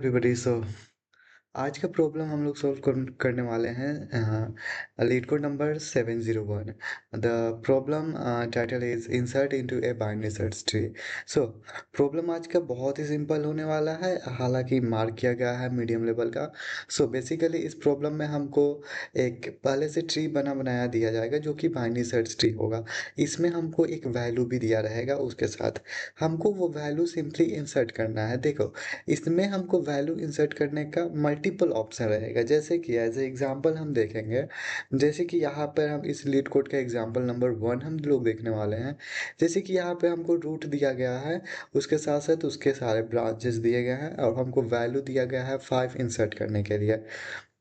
Everybody so आज का problem हम लोग सॉल्व करने वाले हैं leet code number 701। The problem title is insert into a binary search tree. So problem आज का बहुत ही सिंपल होने वाला है, हालांकि मार्क किया गया है मीडियम लेवल का। सो बेसिकली इस प्रॉब्लम में हमको एक पहले से ट्री बनाया दिया जाएगा जो कि बाइनरी सर्च ट्री होगा। इसमें हमको एक वैल्यू भी दिया रहेगा, उसके साथ हमको वो वैल्यू सिंपली इंसर्ट करना है। देखो, इसमें हमको वैल्यू इंसर्ट करने का मल्टीपल ऑप्शन रहेगा, जैसे कि एज ए एग्जांपल हम देखेंगे। जैसे कि यहाँ पर हम इस लीड कोड का एग्जांपल नंबर 1 हम लोग देखने वाले हैं। जैसे कि यहाँ पे हमको रूट दिया गया है, उसके साथ साथ उसके सारे ब्रांचेस दिए गए हैं और हमको वैल्यू दिया गया है 5 इंसर्ट करने के लिए।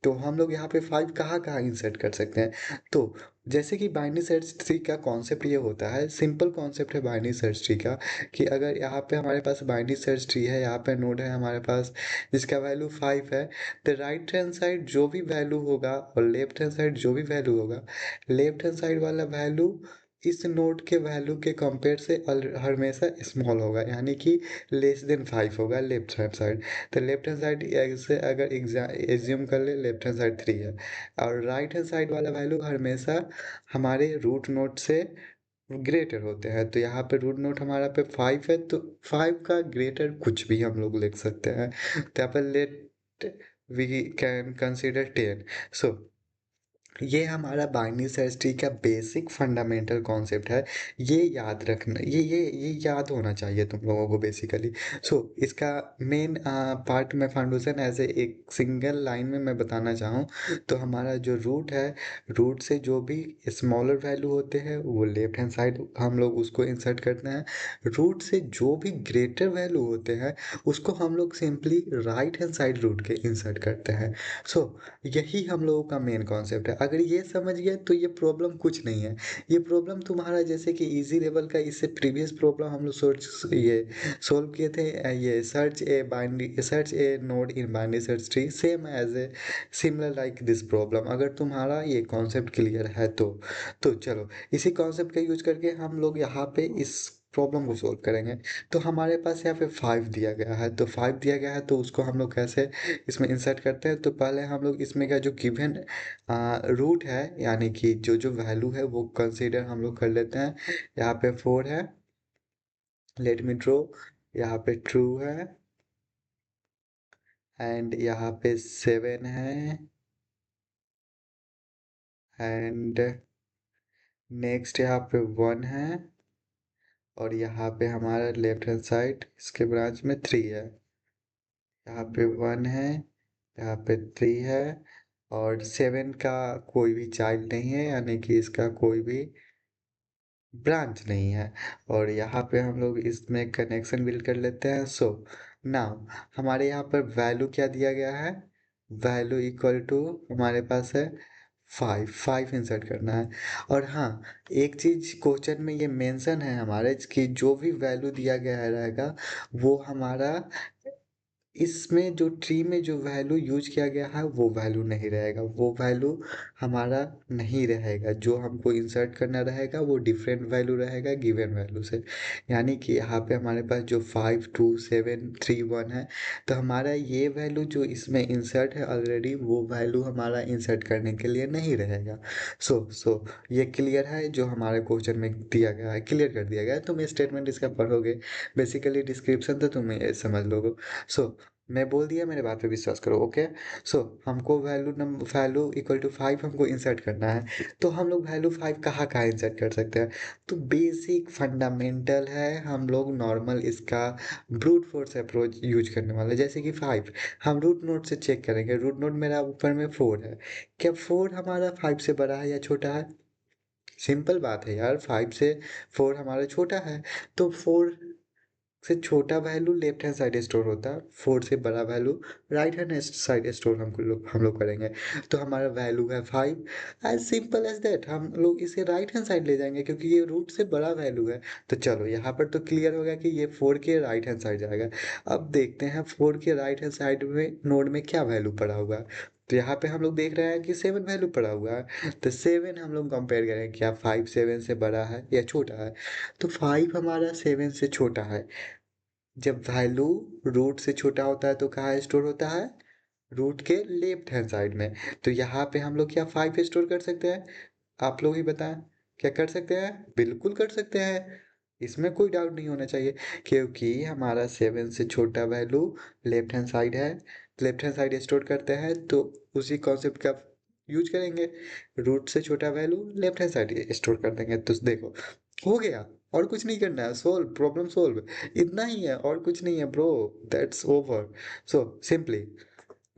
तो हम लोग यहाँ पे 5 कहाँ कहाँ इंसर्ट कर सकते हैं। तो जैसे कि बाइनरी सर्च ट्री का कॉन्सेप्ट ये होता है, सिंपल कॉन्सेप्ट है बाइनरी सर्च ट्री का, कि अगर यहाँ पे हमारे पास बाइनरी सर्च ट्री है, यहाँ पे नोड है हमारे पास जिसका वैल्यू 5 है, तो राइट हैंड साइड जो भी वैल्यू होगा और लेफ्ट हैंड साइड जो भी वैल्यू होगा, लेफ्ट हैंड साइड वाला वैल्यू इस नोड के वैल्यू के कंपेयर से हमेशा स्मॉल होगा, यानी कि लेस देन 5 होगा लेफ्ट हैंड साइड। तो लेफ्ट हैंड साइड से अगर एज्यूम कर ले लेफ्ट हैंड साइड 3 है, और राइट हैंड साइड वाला वैल्यू हमेशा हमारे रूट नोड से ग्रेटर होते हैं। तो यहाँ पे रूट नोड हमारा पे 5 है, तो 5 का ग्रेटर कुछ भी हम लोग लिख सकते हैं। तो यहाँ पर लेट वी कैन कंसिडर 10। सो ये हमारा बाइनरी सर्च ट्री का बेसिक फंडामेंटल कॉन्सेप्ट है। ये याद रखना, ये याद होना चाहिए तुम लोगों को बेसिकली। सो इसका मेन पार्ट में फाउंडेशन ऐसे एक सिंगल लाइन में मैं बताना चाहूँ, तो हमारा जो रूट है, रूट से जो भी स्मॉलर वैल्यू होते हैं वो लेफ्ट हैंड साइड हम लोग उसको इंसर्ट करते हैं। रूट से जो भी ग्रेटर वैल्यू होते हैं उसको हम लोग simply right hand side root के इंसर्ट करते हैं। सो यही हम लोगों का मेन कॉन्सेप्ट है। अगर ये समझ गए तो ये प्रॉब्लम कुछ नहीं है। ये प्रॉब्लम तुम्हारा जैसे कि इजी लेवल का, इससे प्रीवियस प्रॉब्लम हम लोग ये सोल्व किए थे, ये search a node in binary search tree, same as a similar like this problem. अगर तुम्हारा ये कॉन्सेप्ट क्लियर है तो चलो इसी कॉन्सेप्ट का यूज करके हम लोग यहाँ पे इस प्रॉब्लम को सोल्व करेंगे। तो हमारे पास यहाँ पे 5 दिया गया है, तो 5 दिया गया है तो उसको हम लोग कैसे इसमें इंसर्ट करते हैं। तो पहले हम लोग इसमें का जो गिवन रूट है, यानी कि जो जो वैल्यू है वो कंसीडर हम लोग कर लेते हैं। यहाँ पे 4 है, लेट मी ड्रॉ। यहाँ पे ट्रू है, एंड यहाँ पे 7 है, एंड नेक्स्ट यहाँ पे 1 है, और यहाँ पे हमारा लेफ्ट हैंड साइड इसके ब्रांच में 3 है। यहाँ पे 1 है, यहाँ पे 3 है, और 7 का कोई भी चाइल्ड नहीं है, यानी कि इसका कोई भी ब्रांच नहीं है। और यहाँ पे हम लोग इसमें कनेक्शन बिल्ड कर लेते हैं। सो नाउ हमारे यहाँ पर वैल्यू क्या दिया गया है, वैल्यू इक्वल टू हमारे पास है 5, 5 इंसर्ट करना है। और हाँ, एक चीज क्वेश्चन में ये मेंशन है हमारे कि जो भी वैल्यू दिया गया रहेगा वो हमारा इसमें जो ट्री में जो वैल्यू यूज किया गया है वो वैल्यू नहीं रहेगा, वो वैल्यू हमारा नहीं रहेगा। जो हमको इंसर्ट करना रहेगा वो डिफरेंट वैल्यू रहेगा गिवन वैल्यू से। यानी कि यहाँ पे हमारे पास जो 5 2 7 3 1 है, तो हमारा ये वैल्यू जो इसमें इंसर्ट है ऑलरेडी, वो वैल्यू हमारा इंसर्ट करने के लिए नहीं रहेगा। सो ये क्लियर है, जो हमारे क्वेश्चन में दिया गया है क्लियर कर दिया गया है। तुम स्टेटमेंट इसका पढ़ोगे, बेसिकली डिस्क्रिप्शन तो तुम ये समझ लोगे। सो मैं बोल दिया, मेरे बात पे विश्वास करो, ओके। सो हमको वैल्यू इक्वल टू 5 हमको इंसर्ट करना है। तो हम लोग वैल्यू 5 कहाँ कहाँ इंसर्ट कर सकते हैं। तो बेसिक फंडामेंटल है, हम लोग नॉर्मल इसका ब्रूट फोर्स अप्रोच यूज करने वाले। जैसे कि 5 हम रूट नोड से चेक करेंगे, रूट नोड मेरा ऊपर में 4 है, क्या 4 हमारा 5 से बड़ा है या छोटा है। सिंपल बात है यार, 5 से 4 हमारा छोटा है। तो 4 से छोटा value left hand side store होता है, 4 से बड़ा value right hand side store हम लोग करेंगे। तो हमारा वैल्यू है 5, एज सिंपल एज दैट। हम लोग इसे राइट हैंड साइड ले जाएंगे क्योंकि ये रूट से बड़ा वैल्यू है। तो चलो यहाँ पर तो क्लियर हो गया कि ये 4 के राइट हैंड साइड जाएगा। अब देखते हैं 4 के राइट हैंड साइड में नोड में क्या वैल्यू पड़ा हुआ है। तो यहाँ पे हम लोग देख रहे हैं कि 7 वैल्यू पड़ा हुआ है। तो 7 हम लोग कंपेयर करें, क्या 5 7 से बड़ा है या छोटा है। तो 5 हमारा 7 से छोटा है, जब वैल्यू रूट से छोटा होता है तो कहाँ स्टोर होता है? रूट के लेफ्ट हैंड साइड में। तो यहाँ पे हम लोग क्या 5 स्टोर कर सकते हैं? आप लोग ही बताएं। क्या कर सकते हैं? बिल्कुल कर सकते हैं। इसमें कोई डाउट नहीं होना चाहिए, क्योंकि हमारा 7 से छोटा वैल्यू लेफ्ट हैंड साइड है, लेफ्ट हैंड साइड स्टोर करते हैं, तो उसी कॉन्सेप्ट का यूज करेंगे। रूट से छोटा value left hand side store कर देंगे। तो देखो, हो गया। और कुछ नहीं करना है, सोल्व प्रॉब्लम सोल्व। इतना ही है, और कुछ नहीं है bro. That's over. So simply,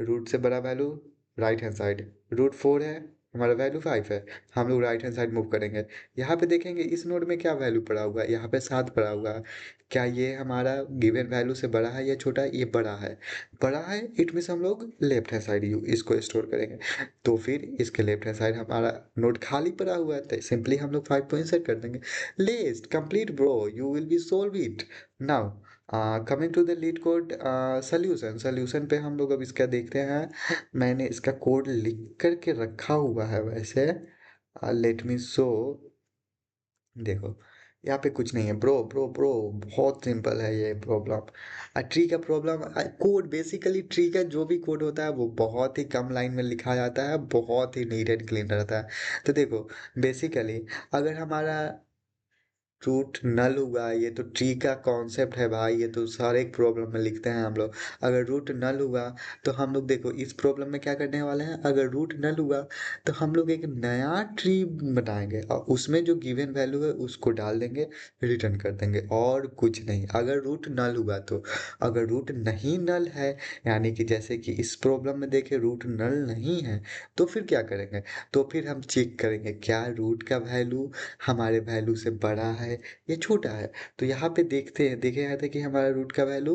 root से बड़ा value right hand side. Root 4 है, हमारा वैल्यू 5 है, हम लोग राइट हैंड साइड मूव करेंगे। यहाँ पे देखेंगे इस नोड में क्या वैल्यू पड़ा हुआ है, यहाँ पे 7 पड़ा हुआ है। क्या ये हमारा गिवन वैल्यू से बड़ा है या छोटा है? ये बड़ा है। बड़ा है, इट मीन्स हम लोग लेफ्ट हैंड साइड इसको स्टोर करेंगे। तो फिर इसके लेफ्ट हैंड साइड हमारा नोड खाली पड़ा हुआ है, तो सिंपली हम लोग 5 को इंसर्ट कर देंगे। List complete bro, you will be solve it. Now coming to the LeetCode solution पे हम लोग अब इसका देखते हैं। मैंने इसका कोड लिख करके रखा हुआ है वैसे। Let me show. देखो, यहाँ पे कुछ नहीं है ब्रो ब्रो ब्रो। बहुत सिंपल है ये प्रॉब्लम। ट्री का प्रॉब्लम कोड, बेसिकली ट्री का जो भी कोड होता है वो बहुत ही कम लाइन में लिखा जाता है, बहुत ही नीट एंड क्लीन रहता है। तो देखो, बेसिकली अगर हमारा रूट नल हुआ, ये तो ट्री का कॉन्सेप्ट है भाई, ये तो सारे एक प्रॉब्लम में लिखते हैं हम लोग। अगर रूट नल हुआ तो हम लोग देखो इस प्रॉब्लम में क्या करने वाले हैं, अगर रूट नल हुआ तो हम लोग एक नया ट्री बनाएंगे और उसमें जो गिवन वैल्यू है उसको डाल देंगे, रिटर्न कर देंगे, और कुछ नहीं। अगर रूट नल हुआ तो। अगर रूट नहीं नल है, यानी कि जैसे कि इस प्रॉब्लम में देखे रूट नल नहीं है, तो फिर क्या करेंगे? तो फिर हम चेक करेंगे क्या रूट का वैल्यू हमारे वैल्यू से बड़ा है ये छोटा है। तो यहाँ पे देखते हैं, देखे गए थे कि हमारा रूट का वैल्यू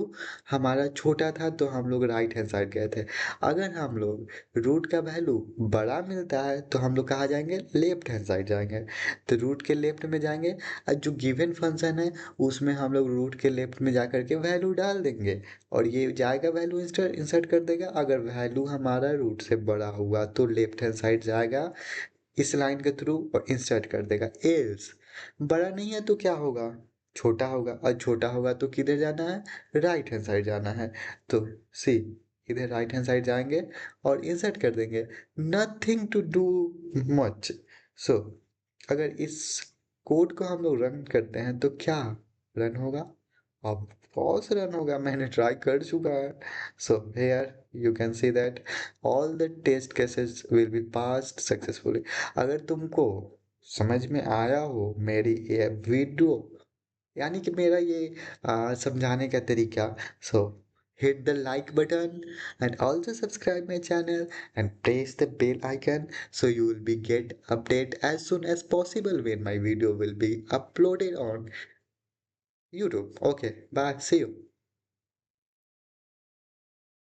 हमारा छोटा था, तो हम लोग राइट हैंड साइड गए थे। अगर हम लोग रूट का वैल्यू बड़ा मिलता है तो हम लोग कहाँ जाएंगे? लेफ्ट हैंड साइड जाएंगे। तो रूट के लेफ्ट में जाएंगे और जो गिवन फंक्शन है उसमें हम लोग रूट के लेफ्ट में जा करके वैल्यू डाल देंगे, और ये जाएगा वैल्यू इंसर्ट कर देगा। अगर वैल्यू हमारा रूट से बड़ा हुआ तो लेफ्ट हैंड साइड जाएगा इस लाइन के थ्रू और इंसर्ट कर देगा। एल्स बड़ा नहीं है तो क्या होगा? छोटा होगा, और छोटा होगा तो किधर जाना है? राइट हैंड साइड जाना है। तो सी, इधर राइट हैंड साइड जाएंगे और इंसर्ट कर देंगे। Nothing to do much. So अगर इस कोड को हम लोग रन करते हैं तो क्या रन होगा? ऑफ कोर्स रन होगा, मैंने ट्राई कर चुका है। So here you can see that all the test cases will be passed successfully. अगर तुमको समझ में आया हो मेरी ये वीडियो, यानी कि मेरा ये समझाने का तरीका, सो hit the like button and also subscribe my channel and press the bell icon, so you will be get update as soon as possible when my video will be uploaded on YouTube. Okay, bye, see you.